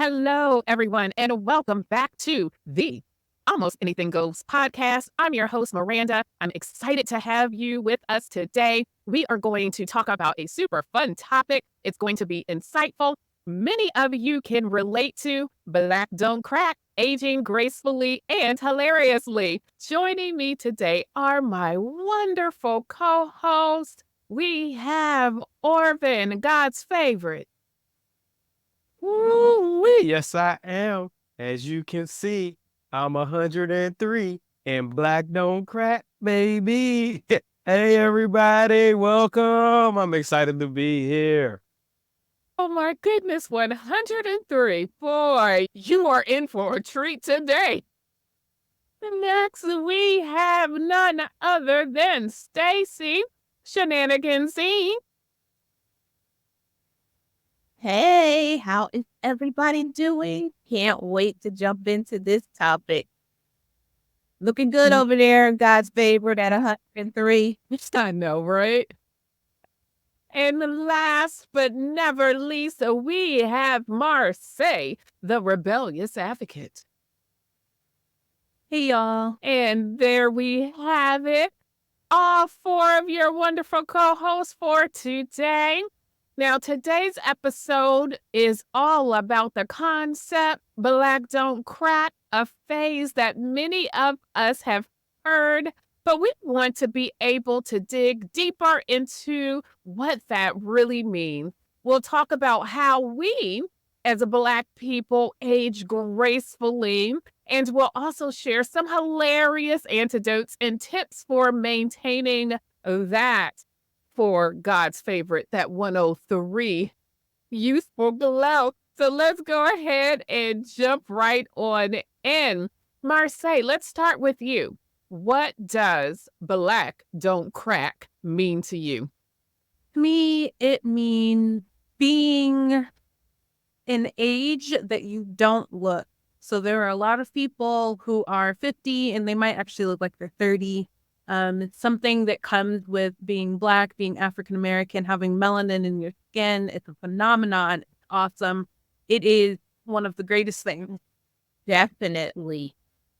Hello, everyone, and welcome back to the Almost Anything Goes podcast. I'm your host, Miranda. I'm excited to have you with us today. We are going to talk about a super fun topic. It's going to be insightful. Many of you can relate to Black Don't Crack, aging gracefully and hilariously. Joining me today are my wonderful co-hosts. We have Orvin, God's favorite. Woo-wee. Yes, I am. As you can see, I'm 103 and black don't crack, baby. Hey, everybody. Welcome. I'm excited to be here. Oh my goodness, 103. Boy, you are in for a treat today. Next, we have none other than Stacy Shenanigans. Hey, how is everybody doing? Can't wait to jump into this topic. Looking good over there, God's favorite at 103. I know, right? And last but never least, we have Marseille, the rebellious advocate. Hey, y'all. And there we have it. All four of your wonderful co-hosts for today. Now, today's episode is all about the concept Black Don't Crack, a phrase that many of us have heard, but we want to be able to dig deeper into what that really means. We'll talk about how we, as a Black people, age gracefully, and we'll also share some hilarious antidotes and tips for maintaining that for God's favorite, that 103 youthful glow. So let's go ahead and jump right on in. Marseille, let's start with you. What does Black Don't Crack mean to you? To me, it means being an age that you don't look. So there are a lot of people who are 50 and they might actually look like they're 30. It's something that comes with being Black, being African American, having melanin in your skin. It's a phenomenon. It's awesome. It is one of the greatest things. Definitely.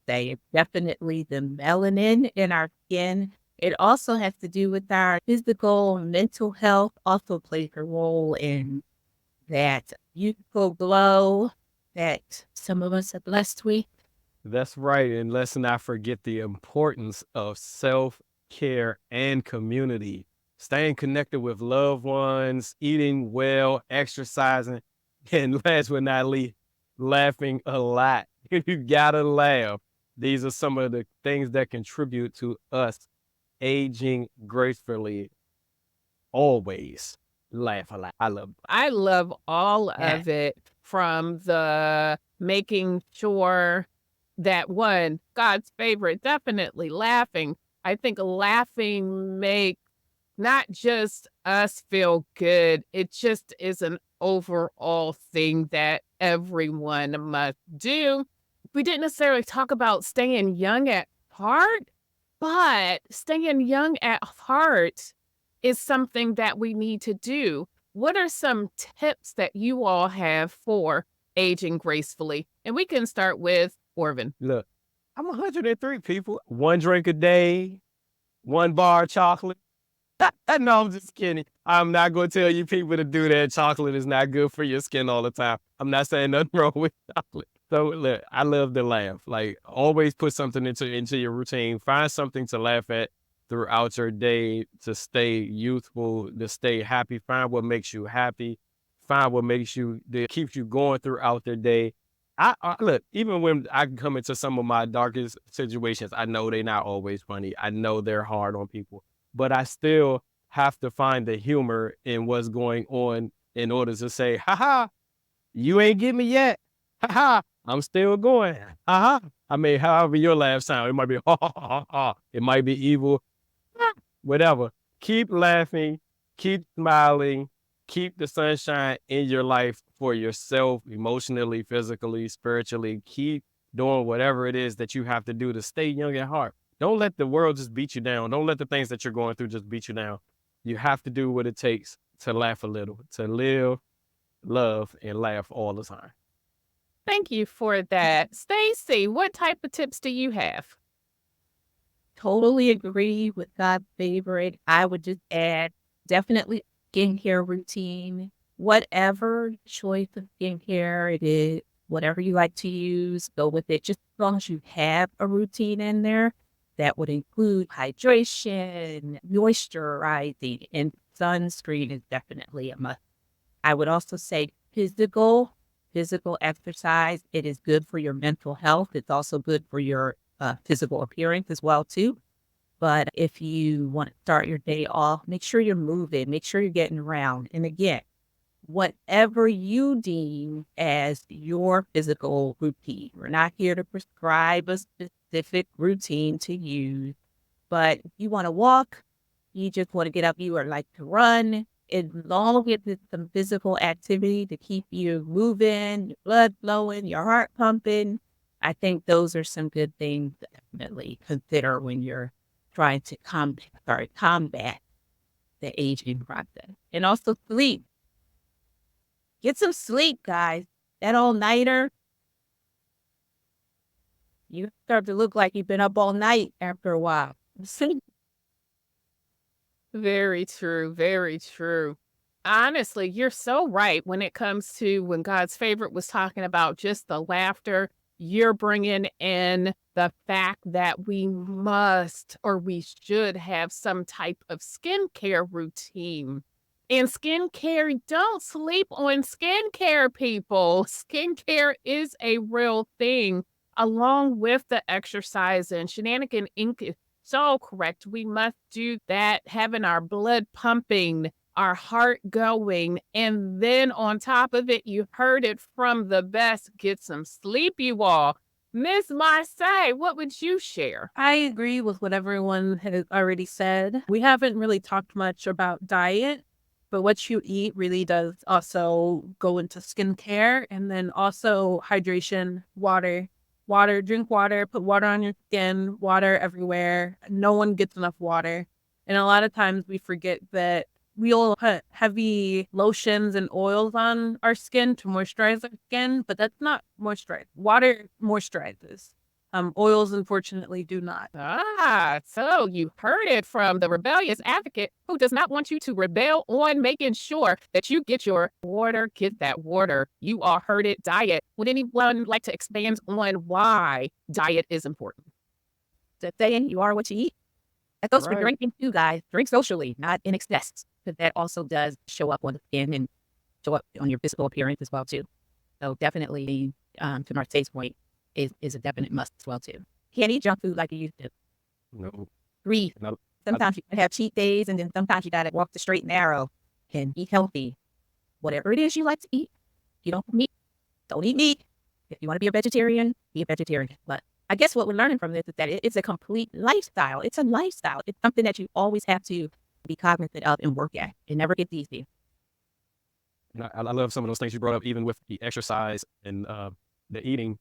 Definitely the melanin in our skin. It also has to do with our physical and mental health, also plays a role in that youthful glow that some of us are blessed with. That's right. And let's not forget the importance of self-care and community. Staying connected with loved ones, eating well, exercising, and last but not least, laughing a lot. You gotta laugh. These are some of the things that contribute to us aging gracefully. Always laugh a lot. I love all Yeah. of it, from the making sure that one, God's favorite, definitely laughing. I think laughing makes not just us feel good, it just is an overall thing that everyone must do. We didn't necessarily talk about staying young at heart, but staying young at heart is something that we need to do. What are some tips that you all have for aging gracefully? And we can start with Orvin. Look, I'm 103 people. One drink a day, one bar of chocolate. No, I'm just kidding. I'm not going to tell you people to do that. Chocolate is not good for your skin all the time. I'm not saying nothing wrong with chocolate. So look, I love to laugh. Like, always put something into your routine. Find something to laugh at throughout your day to stay youthful, to stay happy. Find what makes you happy. Find what that keeps you going throughout the day. I look, even when I come into some of my darkest situations, I know they're not always funny. I know they're hard on people, but I still have to find the humor in what's going on in order to say, ha ha, you ain't get me yet. Ha ha, I'm still going. Ha ha. I mean, however your laugh sound, it might be ha ha ha ha. It might be evil, whatever. Keep laughing, keep smiling, keep the sunshine in your life for yourself, emotionally, physically, spiritually. Keep doing whatever it is that you have to do to stay young at heart. Don't let the world just beat you down. Don't let the things that you're going through just beat you down. You have to do what it takes to laugh a little, to live, love, and laugh all the time. Thank you for that. Stacy, what type of tips do you have? Totally agree with God's favorite. I would just add definitely skincare routine. Whatever choice of skincare it is, whatever you like to use, go with it. Just as long as you have a routine in there, that would include hydration, moisturizing, and sunscreen is definitely a must. I would also say physical exercise. It is good for your mental health. It's also good for your physical appearance as well too. But if you want to start your day off, make sure you're moving, make sure you're getting around. And again, whatever you deem as your physical routine. We're not here to prescribe a specific routine to use, but if you want to walk, you just want to get up, you or like to run, as long as it's some physical activity to keep you moving, your blood flowing, your heart pumping. I think those are some good things to definitely consider when you're trying to combat the aging process. And also sleep. Get some sleep, guys. That all-nighter, you start to look like you've been up all night after a while. Very true. Very true. Honestly, you're so right when it comes to when God's favorite was talking about just the laughter. You're bringing in the fact that we must or we should have some type of skincare routine. And skincare, don't sleep on skincare, people. Skincare is a real thing, along with the exercise. And Shenanigan Inc. is so correct. We must do that, having our blood pumping, our heart going. And then on top of it, you heard it from the best. Get some sleep, you all. Miss Marseille, what would you share? I agree with what everyone has already said. We haven't really talked much about diet, but what you eat really does also go into skincare, and then also hydration, water. Water, drink water, put water on your skin, water everywhere. No one gets enough water. And a lot of times we forget that we'll put heavy lotions and oils on our skin to moisturize our skin, but that's not moisturize. Water moisturizes. Oils, unfortunately, do not. So you heard it from the rebellious advocate who does not want you to rebel on making sure that you get your water, get that water. You all heard it, diet. Would anyone like to expand on why diet is important? Just saying you are what you eat. That goes for Right. drinking too, guys. Drink socially, not in excess, because that also does show up on the skin and show up on your physical appearance as well too. So definitely, to Marseille's point, is a definite must as well too. Can't eat junk food like you used to. No. Breathe. No. Sometimes you can have cheat days, and then sometimes you gotta walk the straight and narrow and eat healthy. Whatever it is you like to eat, you don't eat. Don't eat meat. If you want to be a vegetarian, be a vegetarian. But I guess what we're learning from this is that it's a complete lifestyle. It's a lifestyle. It's something that you always have to be cognizant of and work at. It never gets easy. And I love some of those things you brought up, even with the exercise and the eating.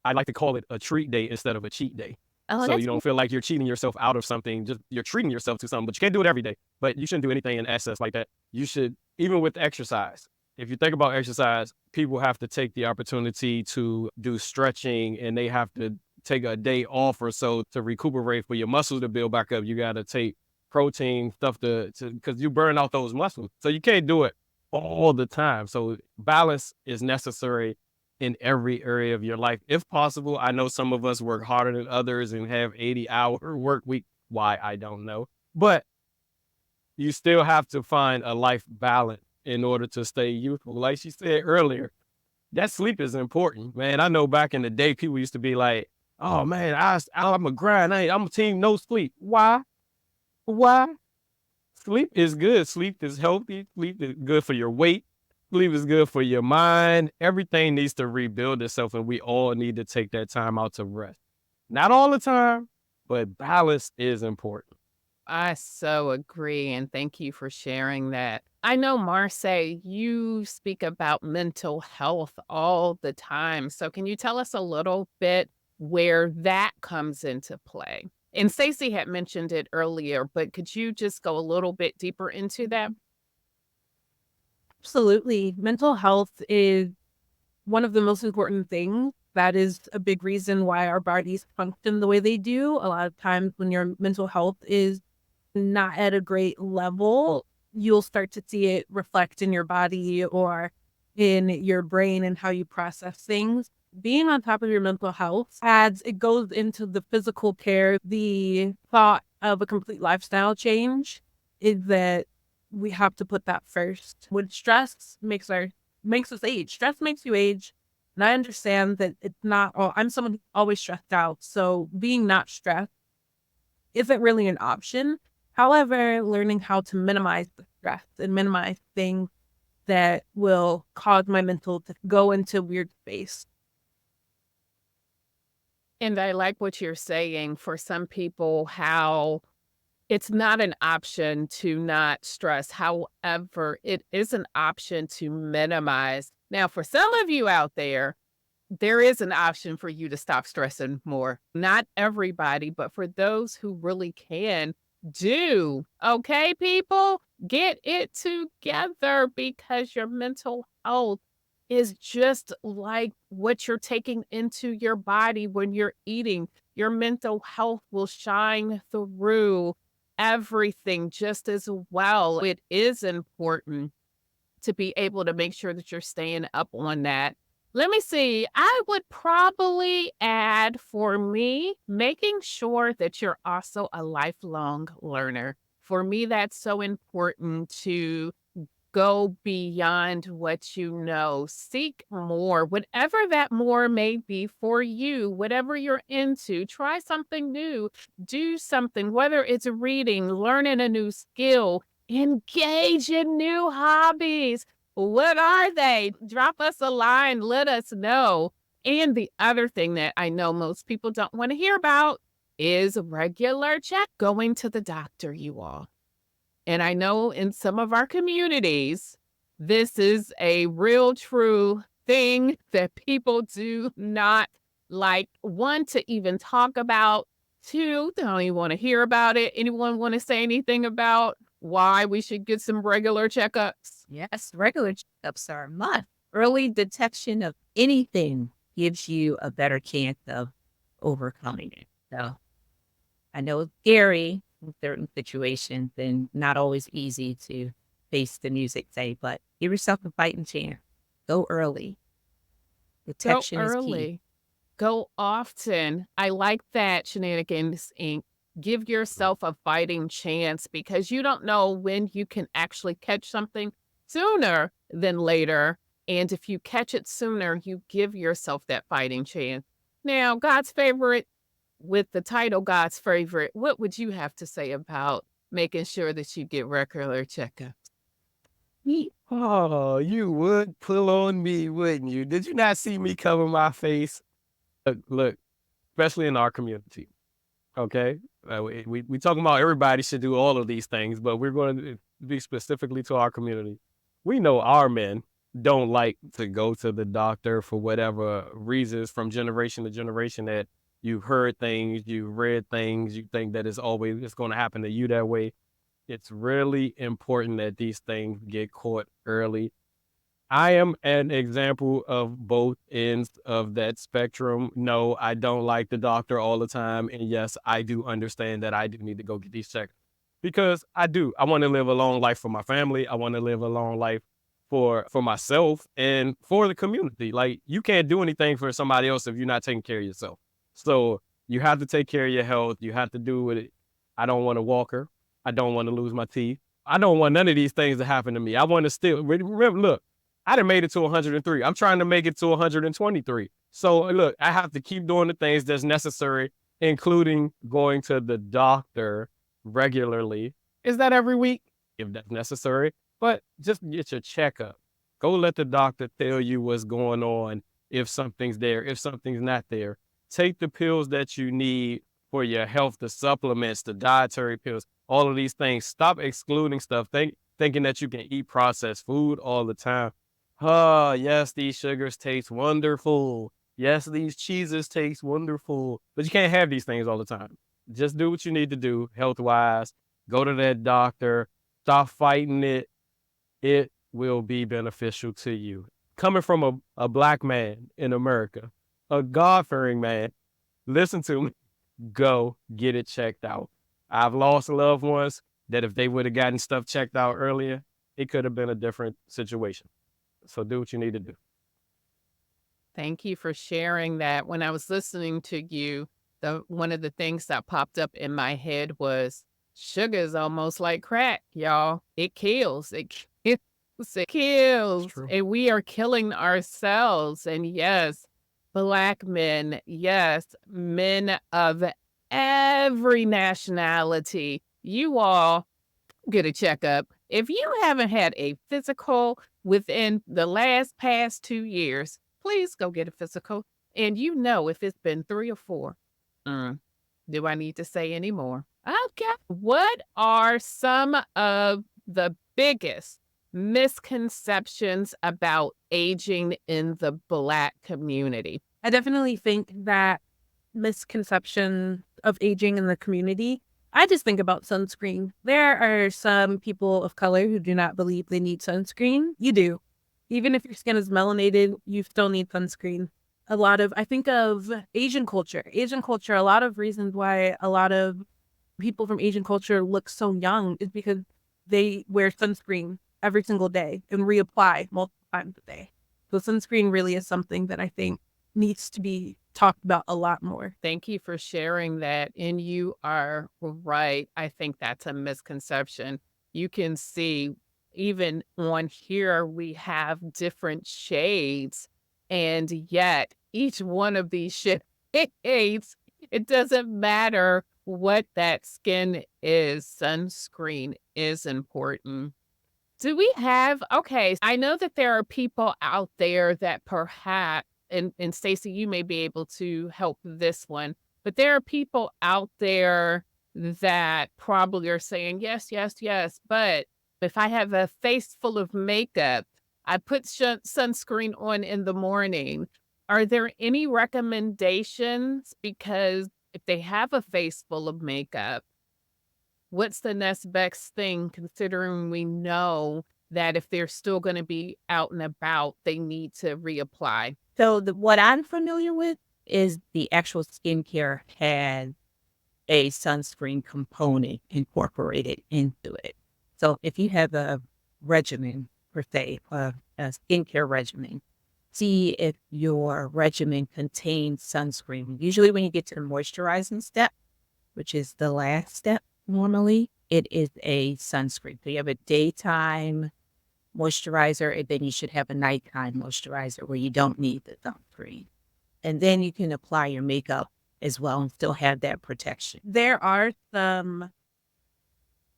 I like to call it a treat day instead of a cheat day. Oh, So that's you don't feel like you're cheating yourself out of something. Just you're treating yourself to something, but you can't do it every day. But you shouldn't do anything in excess like that. You should, even with exercise. If you think about exercise, people have to take the opportunity to do stretching, and they have to take a day off or so to recuperate for your muscles to build back up. You got to take protein stuff to because you burn out those muscles. So you can't do it all the time. So balance is necessary in every area of your life. If possible, I know some of us work harder than others and have 80-hour work week. Why, I don't know. But you still have to find a life balance in order to stay youthful. Like she said earlier, that sleep is important, man. I know back in the day, people used to be like, oh man, I'm a grind. I'm a team no sleep. Why? Why? Sleep is good. Sleep is healthy. Sleep is good for your weight. Sleep is good for your mind. Everything needs to rebuild itself, and we all need to take that time out to rest. Not all the time, but balance is important. I so agree, and thank you for sharing that. I know, Marseille, you speak about mental health all the time. So, can you tell us a little bit where that comes into play? And Stacey had mentioned it earlier, but could you just go a little bit deeper into that? Absolutely. Mental health is one of the most important things. That is a big reason why our bodies function the way they do. A lot of times when your mental health is not at a great level, you'll start to see it reflect in your body or in your brain and how you process things. Being on top of your mental health it goes into the physical care. The thought of a complete lifestyle change is that we have to put that first. When stress makes us age, stress makes you age. And I understand that it's not all, I'm someone who's always stressed out. So being not stressed isn't really an option. However, learning how to minimize the stress and minimize things that will cause my mental to go into weird space. And I like what you're saying for some people, how it's not an option to not stress. However, it is an option to minimize. Now, for some of you out there is an option for you to stop stressing more. Not everybody, but for those who really can, do. Okay, people? Get it together because your mental health is just like what you're taking into your body when you're eating. Your mental health will shine through everything just as well. It is important to be able to make sure that you're staying up on that. Let me see. I would probably add for me, making sure that you're also a lifelong learner. For me, that's so important to go beyond what you know. Seek more, whatever that more may be for you, whatever you're into. Try something new, do something, whether it's reading, learning a new skill, engage in new hobbies. What are they? Drop us a line, let us know. And the other thing that I know most people don't want to hear about is regular check, going to the doctor, you all. And I know in some of our communities, this is a real true thing that people do not like, one, to even talk about, two, they don't even want to hear about it. Anyone want to say anything about why we should get some regular checkups? Yes, regular checkups are a must. Early detection of anything gives you a better chance of overcoming it. So I know it's scary in certain situations and not always easy to face the music say, but give yourself a fighting chance. Go early. Go Detection is key. early. Go often. I like that, Shenanigans Inc. Give yourself a fighting chance because you don't know when you can actually catch something sooner than later. And if you catch it sooner, you give yourself that fighting chance. Now, God's favorite, with the title God's favorite, what would you have to say about making sure that you get regular checkups? Oh, you would pull on me, wouldn't you? Did you not see me cover my face? Look, especially in our community. Okay, we talking about everybody should do all of these things, but we're going to be specifically to our community. We know our men don't like to go to the doctor for whatever reasons from generation to generation, that you've heard things, you've read things, you think that it's going to happen to you that way. It's really important that these things get caught early. I am an example of both ends of that spectrum. No, I don't like the doctor all the time. And yes, I do understand that I do need to go get these checked because I do. I want to live a long life for my family. I want to live a long life for myself and for the community. Like, you can't do anything for somebody else if you're not taking care of yourself. So you have to take care of your health. You have to do it. I don't want a walker. I don't want to lose my teeth. I don't want none of these things to happen to me. I want to still remember, look, I done made it to 103. I'm trying to make it to 123. So look, I have to keep doing the things that's necessary, including going to the doctor regularly. Is that every week? If that's necessary. But just get your checkup. Go let the doctor tell you what's going on, if something's there, if something's not there. Take the pills that you need for your health, the supplements, the dietary pills, all of these things. Stop excluding stuff, thinking that you can eat processed food all the time. Oh, yes, these sugars taste wonderful. Yes, these cheeses taste wonderful. But you can't have these things all the time. Just do what you need to do health-wise. Go to that doctor. Stop fighting it. It will be beneficial to you. coming from a black man in America, a God-fearing man, listen to me, go get it checked out. I've lost loved ones that if they would have gotten stuff checked out earlier, it could have been a different situation. So do what you need to do. Thank you for sharing that. When I was listening to you, one of the things that popped up in my head was sugar is almost like crack, y'all. It kills. It kills. It kills. True. And we are killing ourselves. And yes, Black men, yes, men of every nationality, you all get a checkup. If you haven't had a physical within the past 2 years, please go get a physical. And you know if it's been 3 or 4. Do I need to say any more? Okay. What are some of the biggest misconceptions about aging in the Black community? I definitely think that misconception of aging in the community, I just think about sunscreen. There are some people of color who do not believe they need sunscreen. You do. Even if your skin is melanated, you still need sunscreen. I think of Asian culture. Asian culture, a lot of reasons why a lot of people from Asian culture look so young is because they wear sunscreen every single day and reapply multiple times a day. So sunscreen really is something that I think needs to be talked about a lot more. Thank you for sharing that. And you are right. I think that's a misconception. You can see even on here, we have different shades. And yet each one of these shades, it doesn't matter what that skin is. Sunscreen is important. Do we have, okay, I know that there are people out there that perhaps, and Stacey, you may be able to help this one, but there are people out there that probably are saying, yes, yes, yes, but if I have a face full of makeup, I put sunscreen on in the morning. Are there any recommendations? Because if they have a face full of makeup, what's the next best thing, considering we know that if they're still going to be out and about, they need to reapply? So what I'm familiar with is the actual skincare has a sunscreen component incorporated into it. So if you have a regimen, per se, a skincare regimen, see if your regimen contains sunscreen. Usually when you get to the moisturizing step, which is the last step normally, it is a sunscreen. So you have a daytime moisturizer, and then you should have a nighttime moisturizer where you don't need the sunscreen. And then you can apply your makeup as well and still have that protection. There are some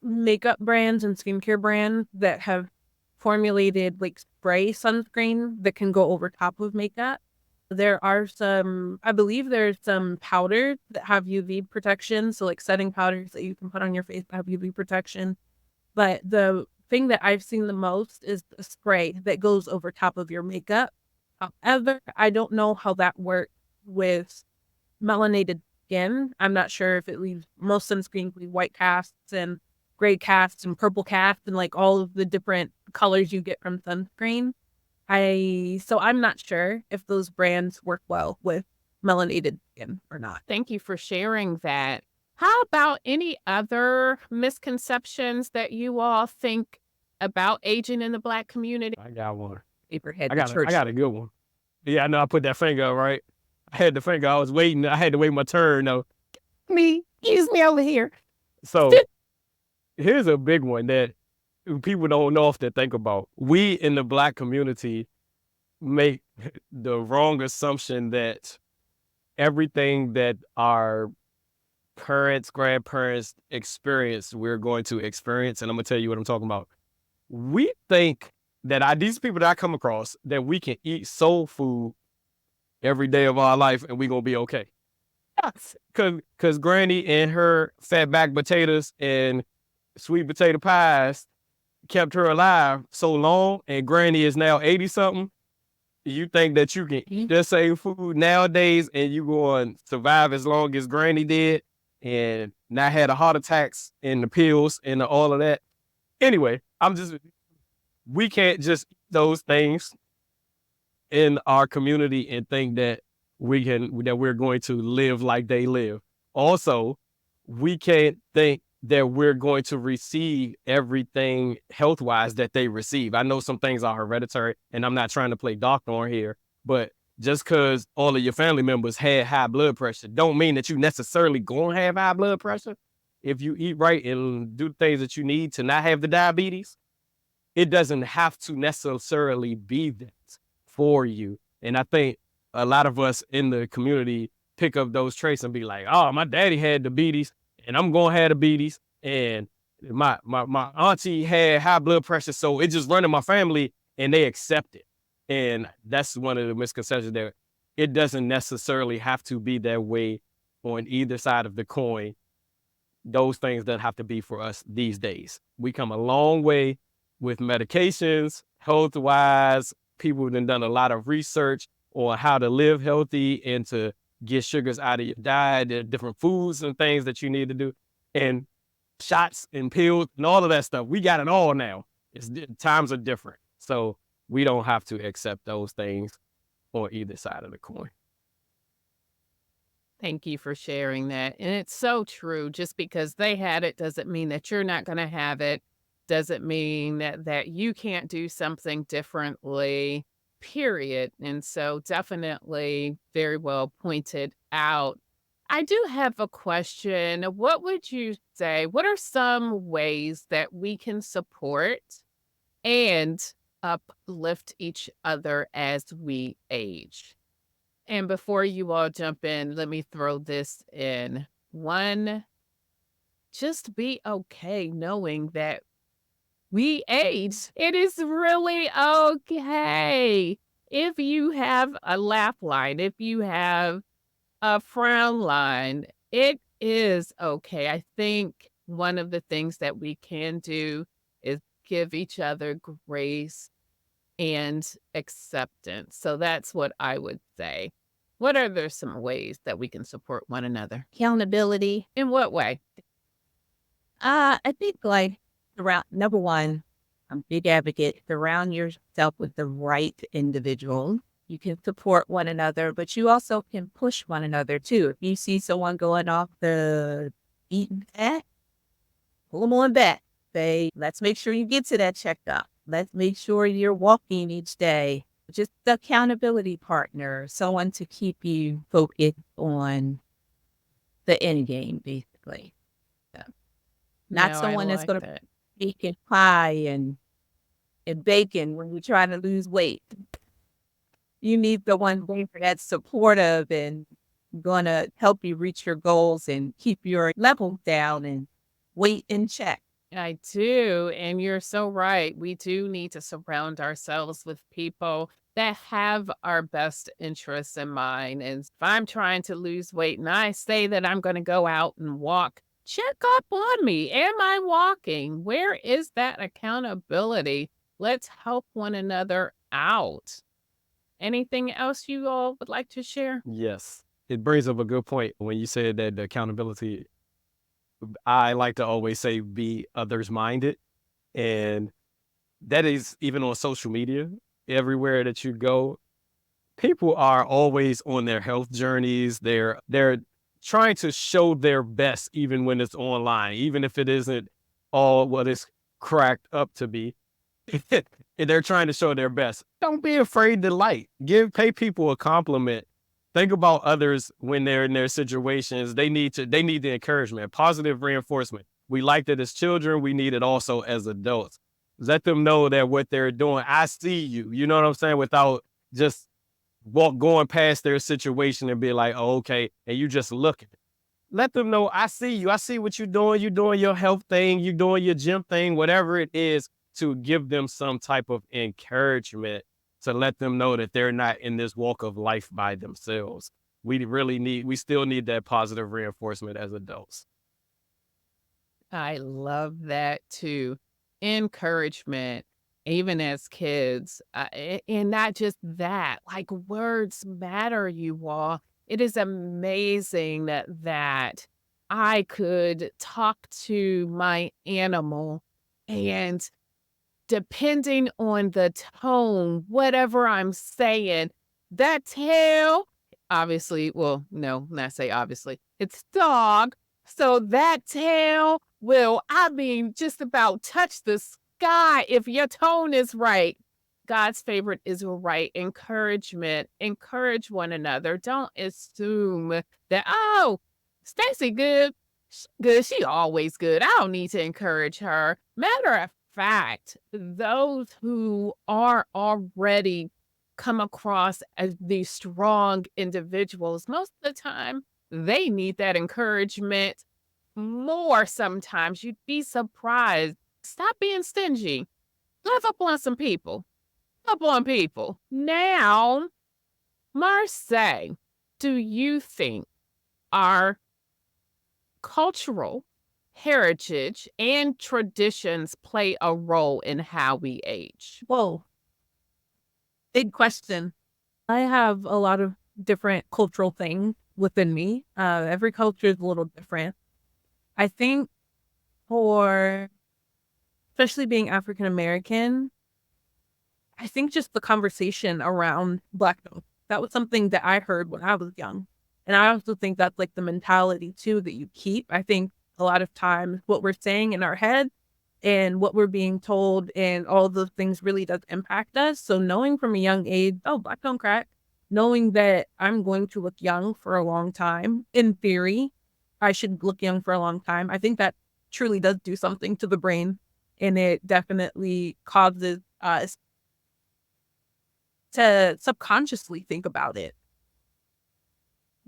makeup brands and skincare brands that have formulated like spray sunscreen that can go over top of makeup. There are some, I believe there's some powders that have UV protection. So like setting powders that you can put on your face that have UV protection. But the thing that I've seen the most is the spray that goes over top of your makeup. However, I don't know how that works with melanated skin. I'm not sure if it leaves, most sunscreens leave white casts and gray casts and purple casts and like all of the different colors you get from sunscreen. So I'm not sure if those brands work well with melanated skin or not. Thank you for sharing that. How about any other misconceptions that you all think about aging in the Black community? I got one. Paper had I the got church. a good one. Yeah, I know I put that finger up, right? I had the finger. I was waiting. I had to wait my turn, though. Excuse me over here. So here's a big one that people don't know if they think about. We in the Black community make the wrong assumption that everything that our parents, grandparents experienced, we're going to experience. And I'm going to tell you what I'm talking about. We think that these people that I come across, that we can eat soul food every day of our life and we're going to be okay. Because Granny and her fat back potatoes and sweet potato pies kept her alive so long, and Granny is now 80-something. You think that you can eat the same food nowadays and you going to survive as long as Granny did and not had the heart attacks and the pills and all of that. Anyway, we can't just eat those things in our community and think that we're going to live like they live. Also, we can't think that we're going to receive everything health wise that they receive. I know some things are hereditary, and I'm not trying to play doctor on here, but just because all of your family members had high blood pressure, don't mean that you necessarily gonna have high blood pressure. If you eat right and do things that you need to not have the diabetes, it doesn't have to necessarily be that for you. And I think a lot of us in the community pick up those traits and be like, oh, my daddy had diabetes and I'm going to have diabetes. And my auntie had high blood pressure. So it just run in my family and they accept it. And that's one of the misconceptions there. It doesn't necessarily have to be that way on either side of the coin. Those things that have to be for us these days. We come a long way with medications, health wise. People have done a lot of research on how to live healthy and to get sugars out of your diet, the different foods and things that you need to do, and shots and pills and all of that stuff. We got it all now. Times are different. So we don't have to accept those things on either side of the coin. Thank you for sharing that. And it's so true. Just because they had it doesn't mean that you're not going to have it. Doesn't mean that you can't do something differently, period. And so definitely very well pointed out. I do have a question. What would you say? What are some ways that we can support and uplift each other as we age? And before you all jump in, let me throw this in. One, just be okay knowing that we age. It is really okay. If you have a laugh line, if you have a frown line, it is okay. I think one of the things that we can do is give each other grace and acceptance. So that's what I would say. What are there some ways that we can support one another? Accountability. In what way? I think like around number one, I'm a big advocate. Surround yourself with the right individuals. You can support one another, but you also can push one another too. If you see someone going off the beaten path, pull them on back. Say, let's make sure you get to that checkup. Let's make sure you're walking each day. Just the accountability partner, someone to keep you focused on the end game, basically. So, not No, I someone that's like going to that. bake and pie and bacon when you're trying to lose weight. You need the one that's supportive and going to help you reach your goals and keep your levels down and weight in check. I do. And you're so right. We do need to surround ourselves with people that have our best interests in mind. And if I'm trying to lose weight and I say that I'm going to go out and walk, check up on me. Am I walking? Where is that accountability? Let's help one another out. Anything else you all would like to share? Yes. It brings up a good point when you said that the accountability, I like to always say be others minded. And that is even on social media, everywhere that you go, people are always on their health journeys. They're trying to show their best even when it's online, even if it isn't all what it's cracked up to be. They're trying to show their best. Don't be afraid to pay people a compliment. Think about others when they're in their situations. They need the encouragement, positive reinforcement. We liked it as children. We need it also as adults. Let them know that what they're doing, I see you. You know what I'm saying? Without just going past their situation and be like, oh, okay, and you just looking. Let them know, I see you. I see what you're doing. You're doing your health thing. You're doing your gym thing, whatever it is, to give them some type of encouragement to let them know that they're not in this walk of life by themselves. We still need that positive reinforcement as adults. I love that too. Encouragement, even as kids. And not just that, like words matter, you all. It is amazing that I could talk to my animal and depending on the tone, whatever I'm saying, that tail, obviously, well, no, not say obviously, it's dog. So that tail will, I mean, just about touch the sky if your tone is right. God's favorite is right. Encouragement. Encourage one another. Don't assume that, oh, Stacy good. Good. She always good. I don't need to encourage her. Matter of fact, those who are already come across as these strong individuals, most of the time, they need that encouragement more sometimes. You'd be surprised. Stop being stingy. Live up on some people. Up on people. Now, Marseille, do you think our cultural heritage and traditions play a role in how we age? Whoa. Big question. I have a lot of different cultural things within me. Every culture is a little different. I think for, especially being African American, I think just the conversation around Blackness, that was something that I heard when I was young. And I also think that's like the mentality too that you keep. I think a lot of times what we're saying in our head and what we're being told and all those things really does impact us. So knowing from a young age, oh, Black don't crack, knowing that I'm going to look young for a long time, in theory, I should look young for a long time. I think that truly does do something to the brain, and it definitely causes us to subconsciously think about it.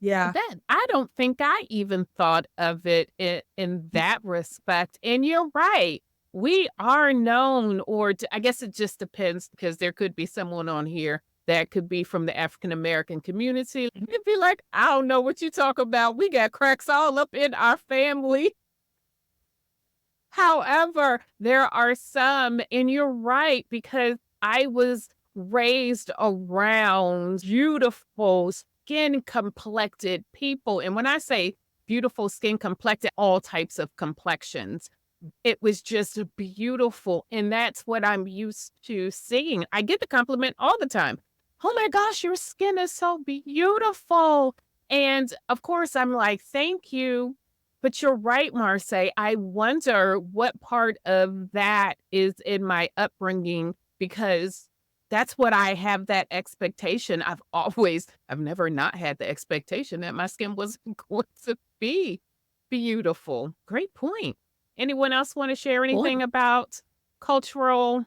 Yeah. That I don't think I even thought of it in that respect. And you're right. We are known, or I guess it just depends because there could be someone on here that could be from the African American community. It'd be like, I don't know what you talk about. We got cracks all up in our family. However, there are some, and you're right, because I was raised around beautiful skin complected people. And when I say beautiful skin complected, all types of complexions, it was just beautiful. And that's what I'm used to seeing. I get the compliment all the time. Oh my gosh, your skin is so beautiful. And of course, I'm like, thank you. But you're right, Marseille. I wonder what part of that is in my upbringing, because that's what I have that expectation. I've never not had the expectation that my skin was going to be beautiful. Great point. Anyone else want to share anything about cultural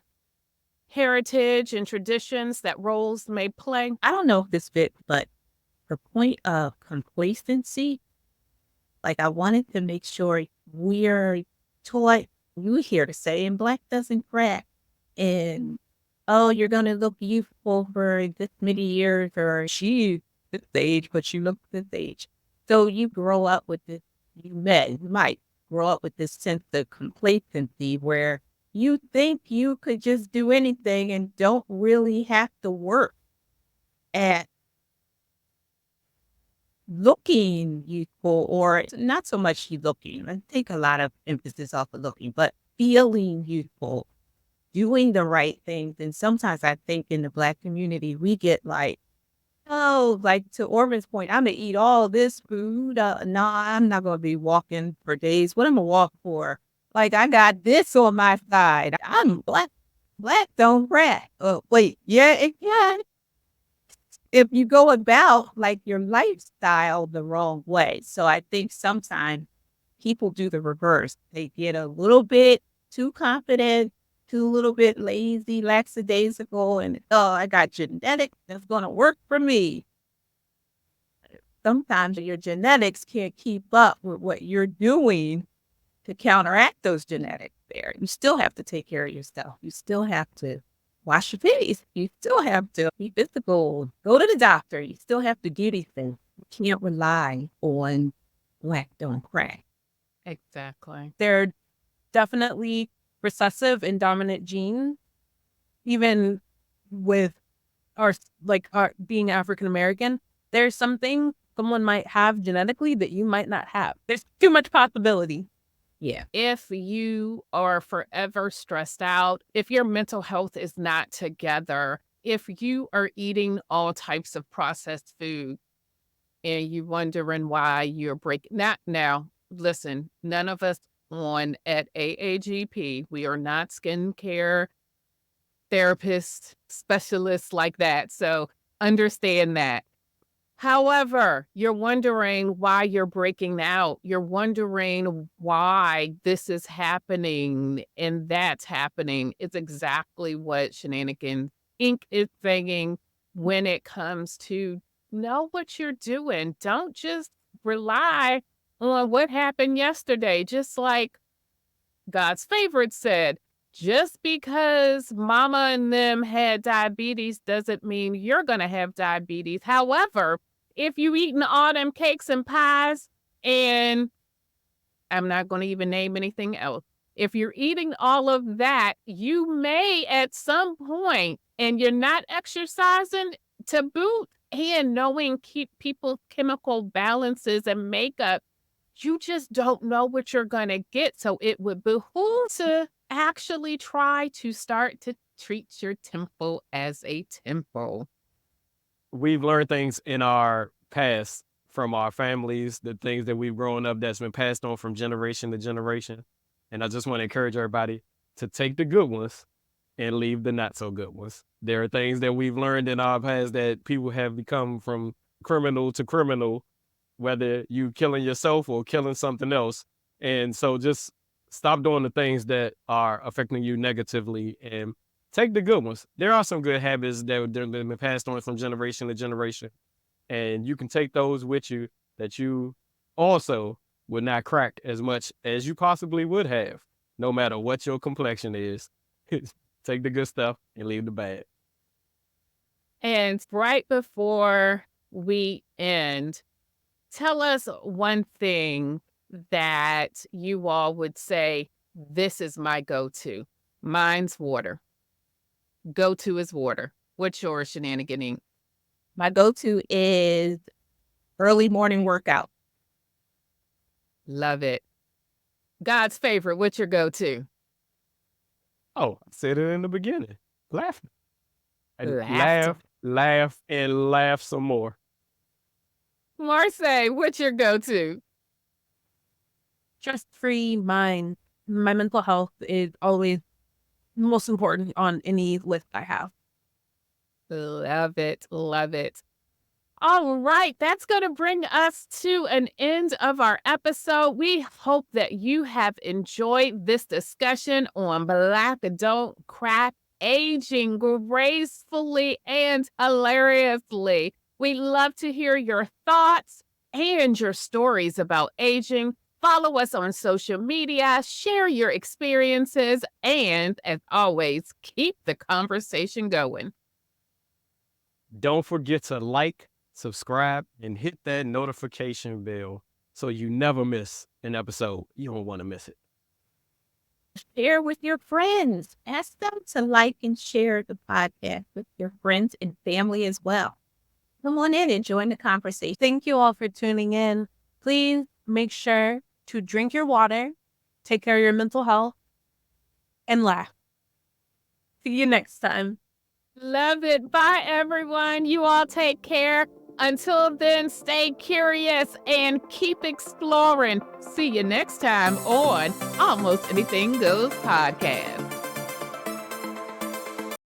heritage and traditions that roles may play? I don't know if this fit, but her point of complacency, like I wanted to make sure we're taught, you hear to say, and Black doesn't crack. And, oh, you're going to look youthful for this many years, or she this age, but you look this age. So you grow up with this, you might grow up with this sense of complacency where you think you could just do anything and don't really have to work at looking youthful, or not so much looking. I take a lot of emphasis off of looking, but feeling youthful, doing the right things. And sometimes I think in the Black community, we get like, oh, like to Orvin's point, I'm going to eat all this food. No, I'm not going to be walking for days. What am I going to walk for? Like, I got this on my side. I'm Black. Black don't crack. Oh, wait. Yeah, it can. If you go about like your lifestyle the wrong way. So I think sometimes people do the reverse. They get a little bit too confident, too little bit lazy, lackadaisical, and oh, I got genetics that's going to work for me. Sometimes your genetics can't keep up with what you're doing to counteract those genetics there. You still have to take care of yourself. You still have to wash your face. You still have to be physical, go to the doctor. You still have to do these things. You can't rely on Black don't crack. Exactly. They're definitely recessive and dominant genes, even with our being African American. There's something someone might have genetically that you might not have. There's too much possibility. Yeah. If you are forever stressed out, if your mental health is not together, if you are eating all types of processed food and you wondering why you're breaking that now, listen, none of us on at AAGP, we are not skincare therapists, specialists like that. So understand that. However, you're wondering why you're breaking out. You're wondering why this is happening and that's happening. It's exactly what Shenanigans Inc. is saying when it comes to know what you're doing. Don't just rely on what happened yesterday. Just like God's favorite said, just because mama and them had diabetes doesn't mean you're going to have diabetes. However, if you eating all them cakes and pies, and I'm not going to even name anything else, if you're eating all of that, you may at some point, and you're not exercising to boot, and knowing keep people's chemical balances and makeup, you just don't know what you're going to get. So it would behoove to actually try to start to treat your temple as a temple. We've learned things in our past from our families, the things that we've grown up that's been passed on from generation to generation. And I just want to encourage everybody to take the good ones and leave the not so good ones. There are things that we've learned in our past that people have become from criminal to criminal, whether you killing yourself or killing something else. And so just stop doing the things that are affecting you negatively and take the good ones. There are some good habits that have been passed on from generation to generation. And you can take those with you that you also would not crack as much as you possibly would have, no matter what your complexion is. Take the good stuff and leave the bad. And right before we end, tell us one thing that you all would say, this is my go-to. Mine's water. Go-to is water. What's yours, Shenaniganing? My go-to is early morning workout. Love it. God's favorite, what's your go-to? Oh, I said it in the beginning. Laughing. And Laughter. laugh, and laugh some more. Marseille, what's your go-to? Stress-free mind. My mental health is always most important on any list I have. Love it. Love it. All right, that's going to bring us to an end of our episode. We hope that you have enjoyed this discussion on Black Don't Crack Aging gracefully and hilariously. We love to hear your thoughts and your stories about aging. Follow us on social media, share your experiences, and as always, keep the conversation going. Don't forget to like, subscribe, and hit that notification bell so you never miss an episode. You don't want to miss it. Share with your friends. Ask them to like and share the podcast with your friends and family as well. Come on in and join the conversation. Thank you all for tuning in. Please make sure to drink your water, take care of your mental health, and laugh. See you next time. Love it. Bye, everyone. You all take care. Until then, stay curious and keep exploring. See you next time on Almost Anything Goes Podcast.